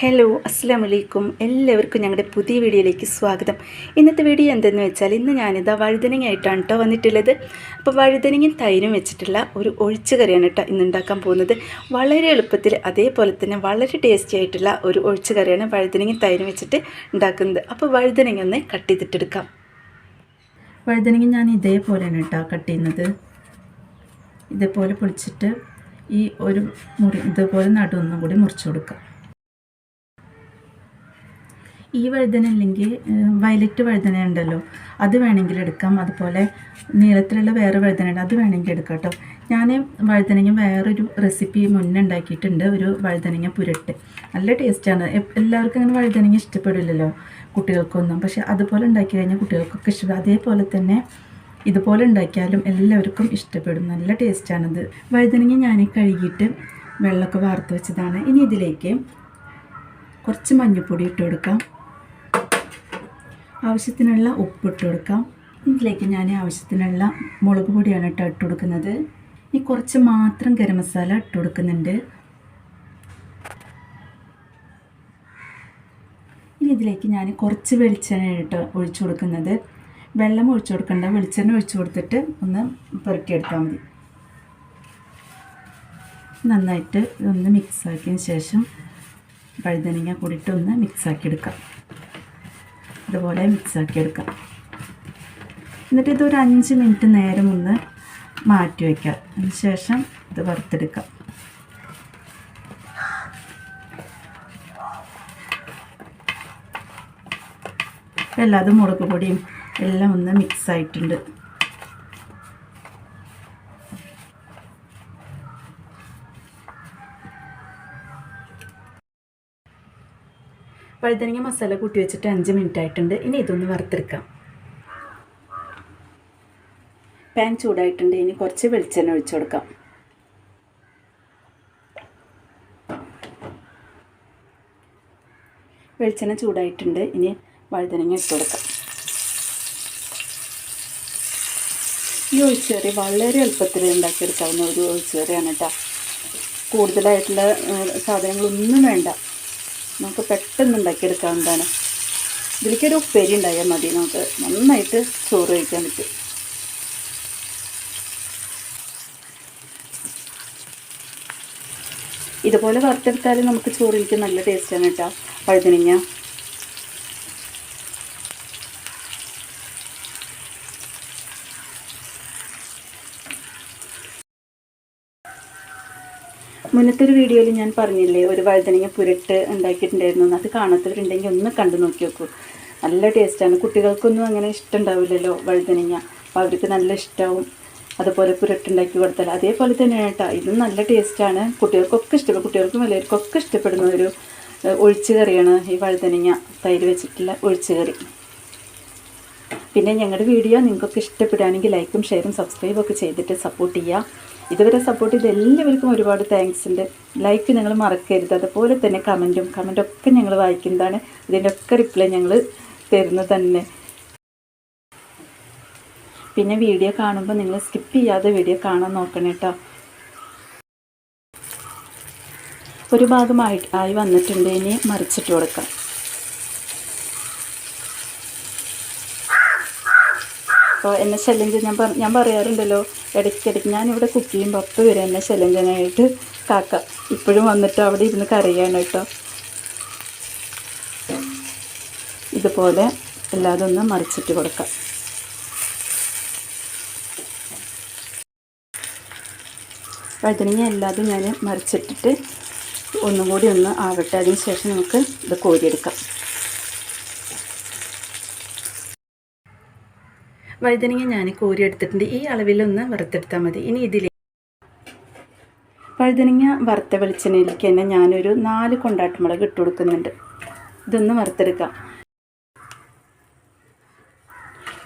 Hello അസ്സാം വലൈക്കും. എല്ലാവർക്കും ഞങ്ങളുടെ പുതിയ വീഡിയോയിലേക്ക് സ്വാഗതം. ഇന്നത്തെ വീഡിയോ എന്തെന്ന് വെച്ചാൽ ഇന്ന് ഞാനിതാ വഴുതനങ്ങ ആയിട്ടാണ് കേട്ടോ വന്നിട്ടുള്ളത്. അപ്പോൾ വഴുതനങ്ങയും തൈരും വെച്ചിട്ടുള്ള ഒരു ഒഴിച്ചു കറിയാണ് കേട്ടോ ഇന്ന് ഉണ്ടാക്കാൻ പോകുന്നത്. വളരെ എളുപ്പത്തിൽ അതേപോലെ തന്നെ വളരെ ടേസ്റ്റി ആയിട്ടുള്ള ഒരു ഒഴിച്ചു കറിയാണ് വഴുതനങ്ങയും തൈരും വെച്ചിട്ട് ഉണ്ടാക്കുന്നത്. അപ്പോൾ വഴുതനങ്ങ ഒന്ന് കട്ട് ചെയ്തിട്ടെടുക്കാം. വഴുതനങ്ങ ഞാൻ ഇതേപോലെയാണ് കേട്ടോ കട്ട് ചെയ്യുന്നത്. ഇതേപോലെ പൊളിച്ചിട്ട് ഈ ഒരു മുറി ഇതേപോലെ നടുവൊന്നും കൂടി മുറിച്ച് കൊടുക്കാം. ഈ വഴുതന അല്ലെങ്കിൽ വയലറ്റ് വഴുതന ഉണ്ടല്ലോ, അത് വേണമെങ്കിൽ എടുക്കാം. അതുപോലെ നീളത്തിലുള്ള വേറെ വഴുതന ഉണ്ട്, അത് വേണമെങ്കിൽ എടുക്കാം കേട്ടോ. ഞാൻ വഴുതനങ്ങ വേറൊരു റെസിപ്പി മുന്നേ ഉണ്ടാക്കിയിട്ടുണ്ട്, ഒരു വഴുതനങ്ങ പുരട്ട്. നല്ല ടേസ്റ്റാണ്. എല്ലാവർക്കും അങ്ങനെ വഴുതനങ്ങ ഇഷ്ടപ്പെടില്ലല്ലോ കുട്ടികൾക്കൊന്നും. പക്ഷേ അതുപോലെ ഉണ്ടാക്കി കഴിഞ്ഞാൽ കുട്ടികൾക്കൊക്കെ ഇഷ്ടപ്പെടും. അതേപോലെ തന്നെ ഇതുപോലെ ഉണ്ടാക്കിയാലും എല്ലാവർക്കും ഇഷ്ടപ്പെടും. നല്ല ടേസ്റ്റാണിത്. വഴുതനങ്ങ ഞാൻ കഴുകിയിട്ട് വെള്ളമൊക്കെ വാർത്ത് വെച്ചതാണ്. ഇനി ഇതിലേക്ക് കുറച്ച് മഞ്ഞൾപ്പൊടി ഇട്ട് കൊടുക്കാം, ആവശ്യത്തിനുള്ള ഉപ്പിട്ട് കൊടുക്കാം. ഇതിലേക്ക് ഞാൻ ആവശ്യത്തിനുള്ള മുളക് പൊടിയാണ് ഇട്ട് കൊടുക്കുന്നത്. ഇനി കുറച്ച് മാത്രം ഗരം മസാല ഇട്ട് കൊടുക്കുന്നുണ്ട്. ഇനി ഇതിലേക്ക് ഞാൻ കുറച്ച് വെളിച്ചെണ്ണ ഇട്ട് ഒഴിച്ചു കൊടുക്കുന്നത്. വെള്ളം ഒഴിച്ചു കൊടുക്കണ്ട, വെളിച്ചെണ്ണ ഒഴിച്ചു കൊടുത്തിട്ട് ഒന്ന് പുരട്ടിയെടുത്താൽ മതി. നന്നായിട്ട് ഒന്ന് മിക്സാക്കിയതിന് ശേഷം വഴുതനങ്ങ കൂടിയിട്ട് ഒന്ന് മിക്സാക്കിയെടുക്കാം. ഇതുപോലെ മിക്സാക്കിയെടുക്കാം. എന്നിട്ട് ഇതൊരു 5 മിനിറ്റ് നേരം ഒന്ന് മാറ്റി വയ്ക്കാം. അതിന് ശേഷം ഇത് വറുത്തെടുക്കാം. എല്ലാതും മുളക് പൊടിയും എല്ലാം ഒന്ന് മിക്സായിട്ടുണ്ട്. വഴുതനങ്ങ മസാല കൂട്ടി വെച്ചിട്ട് 5 മിനിറ്റ് ആയിട്ടുണ്ട്. ഇനി ഇതൊന്ന് വറുത്തെടുക്കാം. പാൻ ചൂടായിട്ടുണ്ട്. ഇനി കുറച്ച് വെളിച്ചെണ്ണ ഒഴിച്ചു കൊടുക്കാം. വെളിച്ചെണ്ണ ചൂടായിട്ടുണ്ട്. ഇനി വഴുതനങ്ങ ഇട്ട് കൊടുക്കാം. ഈ ഒഴിച്ചുകറി വളരെ എളുപ്പത്തിൽ ഉണ്ടാക്കിയെടുക്കാവുന്ന ഒരു ഒഴിച്ചുകറിയാണ് കേട്ടോ. കൂടുതലായിട്ടുള്ള സാധനങ്ങളൊന്നും വേണ്ട, നമുക്ക് പെട്ടെന്ന് ഉണ്ടാക്കിയെടുക്കാവുന്നതാണ്. ഇതിലേക്കൊരു ഉപ്പേരി ഉണ്ടായാൽ മതി, നമുക്ക് നന്നായിട്ട് ചോറ് കഴിക്കാൻ പറ്റും. ഇതുപോലെ വറുത്തെടുത്താൽ നമുക്ക് ചോറിലേക്ക് നല്ല ടേസ്റ്റാണ് കേട്ടോ വഴുതനങ്ങ. മുന്നത്തെ ഒരു വീഡിയോയിൽ ഞാൻ പറഞ്ഞില്ലേ ഒരു വഴുതനങ്ങ പുരട്ട് ഉണ്ടാക്കിയിട്ടുണ്ടായിരുന്നു. അത് കാണാത്തവരുണ്ടെങ്കിൽ ഒന്ന് കണ്ടു നോക്കി നോക്കൂ. നല്ല ടേസ്റ്റാണ്. കുട്ടികൾക്കൊന്നും അങ്ങനെ ഇഷ്ടമുണ്ടാവില്ലല്ലോ വഴുതനങ്ങ, അപ്പോൾ അവർക്ക് നല്ല ഇഷ്ടമാവും. അതുപോലെ പുരട്ടുണ്ടാക്കി കൊടുത്താൽ അതേപോലെ തന്നെയാണ് കേട്ടോ. ഇതും നല്ല ടേസ്റ്റാണ്. കുട്ടികൾക്കൊക്കെ ഇഷ്ടപ്പെടും. കുട്ടികൾക്കും വലിയവർക്കൊക്കെ ഇഷ്ടപ്പെടുന്ന ഒരു ഒഴിച്ചു കറിയാണ് ഈ വഴുതനങ്ങ തൈര് വെച്ചിട്ടുള്ള ഒഴിച്ചു കറി. പിന്നെ ഞങ്ങളുടെ വീഡിയോ നിങ്ങൾക്കൊക്കെ ഇഷ്ടപ്പെടുകയാണെങ്കിൽ ലൈക്കും ഷെയറും സബ്സ്ക്രൈബും ഒക്കെ ചെയ്തിട്ട് സപ്പോർട്ട് ചെയ്യുക. ഇതുവരെ സപ്പോർട്ട് ചെയ്ത് എല്ലാവർക്കും ഒരുപാട് താങ്ക്സ് ഉണ്ട്. ലൈക്ക് നിങ്ങൾ മറക്കരുത്. അതുപോലെ തന്നെ കമൻറ്റൊക്കെ ഞങ്ങൾ വായിക്കുന്നതാണ്. ഇതിൻ്റെ ഒക്കെ റിപ്ലൈ ഞങ്ങൾ തരുന്നത് തന്നെ. പിന്നെ വീഡിയോ കാണുമ്പോൾ നിങ്ങൾ സ്കിപ്പ് ചെയ്യാതെ വീഡിയോ കാണാൻ നോക്കണം കേട്ടോ. ഒരു ഭാഗമായി വന്നിട്ടുണ്ട്. ഇനി മറിച്ചിട്ട് കൊടുക്കാം. അപ്പോൾ എന്നെ ശല്യം ഞാൻ പറയാറുണ്ടല്ലോ ഇടയ്ക്കിടയ്ക്ക്, ഞാനിവിടെ കുക്ക് ചെയ്യുമ്പോൾ അപ്പോൾ വരെ എന്നെ ശല്യം ചെയ്യാനായിട്ട് കാക്ക ഇപ്പോഴും വന്നിട്ട് അവിടെ ഇരുന്ന് കരയാണ് കേട്ടോ. ഇതുപോലെ എല്ലാതും ഒന്ന് മറിച്ചിട്ട് കൊടുക്കാം. വഴുതനങ്ങ എല്ലാതും ഞാൻ മറിച്ചിട്ടിട്ട് ഒന്നും കൂടി ഒന്ന് ആവട്ടെ. അതിന് ശേഷം നമുക്ക് ഇത് കോരിയെടുക്കാം. വഴുതനങ്ങ ഞാൻ കോരി എടുത്തിട്ടുണ്ട്. ഈ അളവിലൊന്ന് വറുത്തെടുത്താൽ മതി. ഇനി വഴുതനങ്ങ വറുത്ത വെളിച്ചെണ്ണയിലേക്ക് തന്നെ ഞാനൊരു 4 കൊണ്ടാട്ടുമുളക് ഇട്ട് കൊടുക്കുന്നുണ്ട്. ഇതൊന്ന് വറുത്തെടുക്കാം.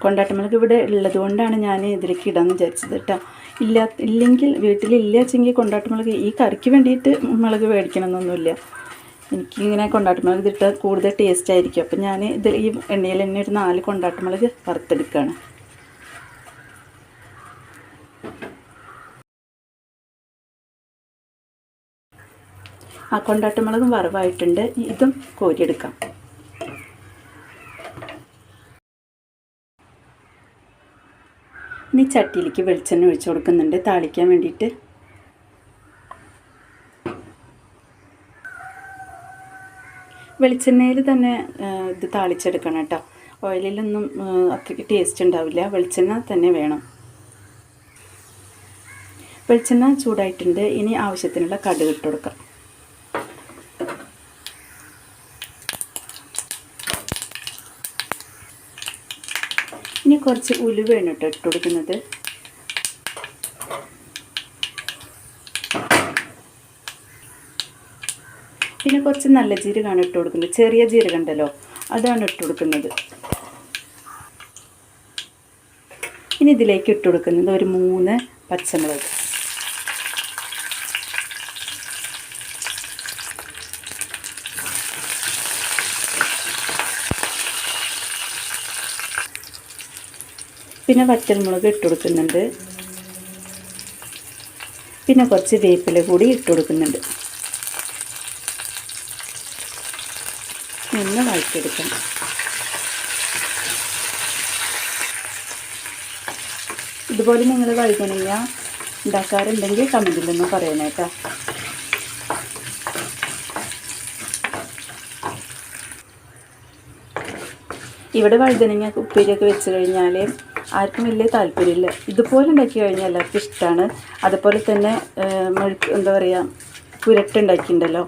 കൊണ്ടാട്ടുമുളക് ഇവിടെ ഉള്ളത് കൊണ്ടാണ് ഞാൻ ഇതിലേക്ക് ഇടാമെന്ന് വിചാരിച്ചത് കേട്ടോ. ഇല്ലെങ്കിൽ വീട്ടിലില്ലാച്ചെങ്കിൽ കൊണ്ടാട്ടുമുളക് ഈ കറിക്ക് വേണ്ടിയിട്ട് മുളക് മേടിക്കണമെന്നൊന്നുമില്ല. എനിക്കിങ്ങനെ കൊണ്ടാട്ടുമുളക് ഇതിട്ട് കൂടുതൽ ടേസ്റ്റ് ആയിരിക്കും. അപ്പം ഞാൻ ഈ എണ്ണയിൽ തന്നെ ഒരു 4 കൊണ്ടാട്ടുമുളക് വറുത്തെടുക്കുകയാണ്. ആ കൊണ്ടാട്ടമുളകും വറവായിട്ടുണ്ട്. ഇതും കോരിയെടുക്കാം. ഇനി ചട്ടിയിലേക്ക് വെളിച്ചെണ്ണ ഒഴിച്ചു കൊടുക്കുന്നുണ്ട് താളിക്കാൻ വേണ്ടിയിട്ട്. വെളിച്ചെണ്ണയിൽ തന്നെ ഇത് താളിച്ചെടുക്കണം കേട്ടോ. ഓയിലിലൊന്നും അത്രയ്ക്ക് ടേസ്റ്റ് ഉണ്ടാവില്ല. വെളിച്ചെണ്ണ തന്നെ വേണം. വെളിച്ചെണ്ണ ചൂടായിട്ടുണ്ട്. ഇനി ആവശ്യത്തിനുള്ള കടുക് ഇട്ട് കൊടുക്കാം. ഇനി കുറച്ച് ഉലുവയാണ് ഇട്ട് കൊടുക്കുന്നത്. പിന്നെ കുറച്ച് നല്ല ജീരകമാണ് ഇട്ട് കൊടുക്കുന്നത്. ചെറിയ ജീരകം ഉണ്ടല്ലോ, അതാണ് ഇട്ട് കൊടുക്കുന്നത്. ഇനി ഇതിലേക്ക് ഇട്ട് കൊടുക്കുന്നത് ഒരു 3 പച്ചമുളക്. പിന്നെ വറ്റൽമുളക് ഇട്ട് കൊടുക്കുന്നുണ്ട്. പിന്നെ കുറച്ച് വേപ്പില കൂടി ഇട്ട് കൊടുക്കുന്നുണ്ട്. ഒന്ന് വഴറ്റിയെടുക്കണം. ഇതുപോലെ നിങ്ങൾ വഴുതനങ്ങ ഉണ്ടാക്കാറുണ്ടെങ്കിൽ കമൻറ്റിലൊന്ന് പറയണേ കേട്ടോ. ഇവിടെ വഴുതനങ്ങ ഉപ്പേരിയൊക്കെ വെച്ച് കഴിഞ്ഞാൽ ആർക്കും വലിയ താല്പര്യമില്ല. ഇതുപോലെ ഉണ്ടാക്കി കഴിഞ്ഞാൽ എല്ലാവർക്കും ഇഷ്ടമാണ്. അതുപോലെ തന്നെ എന്താ പറയുക, പുരട്ടുണ്ടാക്കിയിട്ടുണ്ടല്ലോ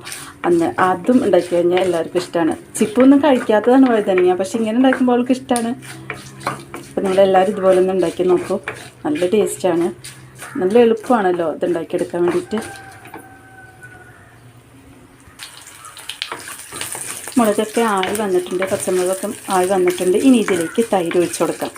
അന്ന്, അതും ഉണ്ടാക്കി കഴിഞ്ഞാൽ എല്ലാവർക്കും ഇഷ്ടമാണ്. ചിപ്പൊന്നും കഴിക്കാത്തതാണ് വഴുതനങ്ങ, പക്ഷെ ഇങ്ങനെ ഉണ്ടാക്കുമ്പോൾ അവൾക്ക് ഇഷ്ടമാണ്. അപ്പോൾ നിങ്ങളെല്ലാവരും ഇതുപോലെ ഒന്ന് ഉണ്ടാക്കി നോക്കൂ. നല്ല ടേസ്റ്റാണ്. നല്ല എളുപ്പമാണല്ലോ ഇത് ഉണ്ടാക്കിയെടുക്കാൻ വേണ്ടിയിട്ട്. മുളകൊക്കെ ആയി വന്നിട്ടുണ്ട്, പച്ചമുളകൊക്കെ ആയി വന്നിട്ടുണ്ട്. ഇനി ഇതിലേക്ക് തൈര് ഒഴിച്ചു കൊടുക്കാം.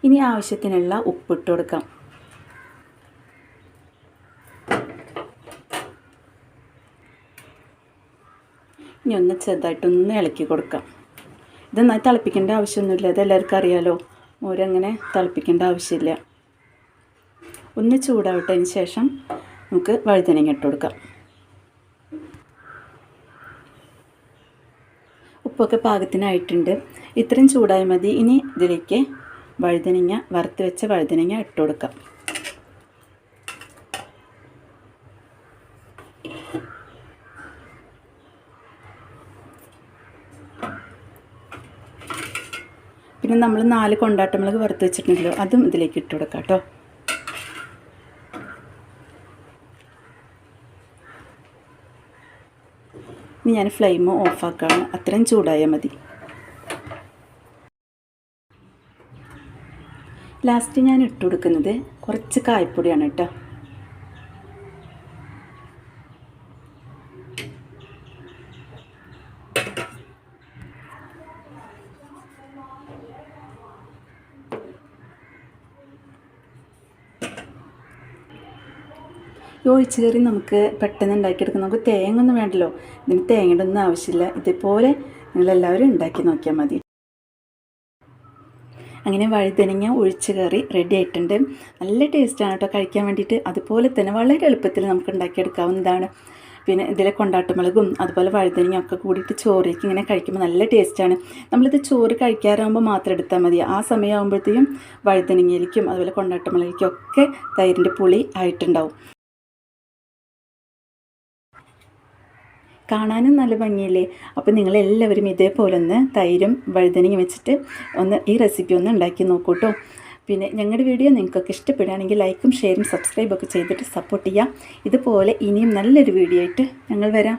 ഇനി ആവശ്യത്തിനുള്ള ഉപ്പിട്ട് കൊടുക്കാം. ഇനി ഒന്ന് ചെറുതായിട്ടൊന്ന് ഇളക്കി കൊടുക്കാം. ഇത് നന്നായി തിളപ്പിക്കേണ്ട ആവശ്യമൊന്നുമില്ല, അതെല്ലാവർക്കും അറിയാലോ. മോരങ്ങനെ തിളപ്പിക്കേണ്ട ആവശ്യമില്ല. ഒന്ന് ചൂടാവട്ടതിന് ശേഷം നമുക്ക് വഴുതനങ്ങ ഇട്ട് കൊടുക്കാം. ഉപ്പൊക്കെ പാകത്തിനായിട്ടുണ്ട്. ഇത്രയും ചൂടായി മതി. ഇനി ഇതിലേക്ക് വഴുതനങ്ങ, വറുത്ത് വെച്ച വഴുതനങ്ങ ഇട്ട് കൊടുക്കാം. പിന്നെ നമ്മൾ 4 കൊണ്ടാട്ടമുളക് വറുത്ത് വെച്ചിട്ടുണ്ടല്ലോ, അതും ഇതിലേക്ക് ഇട്ട് കൊടുക്കാം കേട്ടോ. ഇനി ഞാൻ ഫ്ലെയിം ഓഫാക്കുകയാണ്. അത്രയും ചൂടായാൽ മതി. ലാസ്റ്റ് ഞാൻ ഇട്ട് കൊടുക്കുന്നത് കുറച്ച് കായപ്പൊടിയാണ് കേട്ടോ. ഈ ഒഴിച്ചുകറി നമുക്ക് പെട്ടെന്ന് ഉണ്ടാക്കിയെടുക്കാം. നമുക്ക് തേങ്ങ ഒന്നും വേണ്ടല്ലോ, ഇതിന് തേങ്ങയുടെ ഒന്നും ആവശ്യമില്ല. ഇതുപോലെ നിങ്ങളെല്ലാവരും ഉണ്ടാക്കി നോക്കിയാൽ മതി. അങ്ങനെ വഴുതനങ്ങ ഒഴിച്ചുകറി റെഡി ആയിട്ടുണ്ട്. നല്ല ടേസ്റ്റാണ് കേട്ടോ കഴിക്കാൻ വേണ്ടിയിട്ട്. അതുപോലെ തന്നെ വളരെ എളുപ്പത്തിൽ നമുക്ക് ഉണ്ടാക്കിയെടുക്കാവുന്നതാണ്. പിന്നെ ഇതിലെ കൊണ്ടാട്ടമുളകും അതുപോലെ വഴുതനങ്ങ ഒക്കെ കൂടിയിട്ട് ചോറിലേക്ക് ഇങ്ങനെ കഴിക്കുമ്പോൾ നല്ല ടേസ്റ്റാണ്. നമ്മളിത് ചോറ് കഴിക്കാറാകുമ്പോൾ മാത്രം എടുത്താൽ മതി. ആ സമയമാകുമ്പോഴത്തേക്കും വഴുതനങ്ങയിലേക്കും അതുപോലെ കൊണ്ടാട്ടമുളകിലേക്കും ഒക്കെ തൈരിൻ്റെ പുളി ആയിട്ടുണ്ടാവും. കാണാനും നല്ല ഭംഗിയല്ലേ. അപ്പോൾ നിങ്ങളെല്ലാവരും ഇതേപോലെ ഒന്ന് തൈരും വഴുതനങ്ങ വെച്ചിട്ട് ഈ റെസിപ്പി ഒന്ന് ഉണ്ടാക്കി നോക്കൂ കേട്ടോ. പിന്നെ ഞങ്ങളുടെ വീഡിയോ നിങ്ങൾക്കൊക്കെ ഇഷ്ടപ്പെടുകയാണെങ്കിൽ ലൈക്കും ഷെയറും സബ്സ്ക്രൈബൊക്കെ ചെയ്തിട്ട് സപ്പോർട്ട് ചെയ്യാം. ഇതുപോലെ ഇനിയും നല്ലൊരു വീഡിയോ ആയിട്ട് ഞങ്ങൾ വരാം.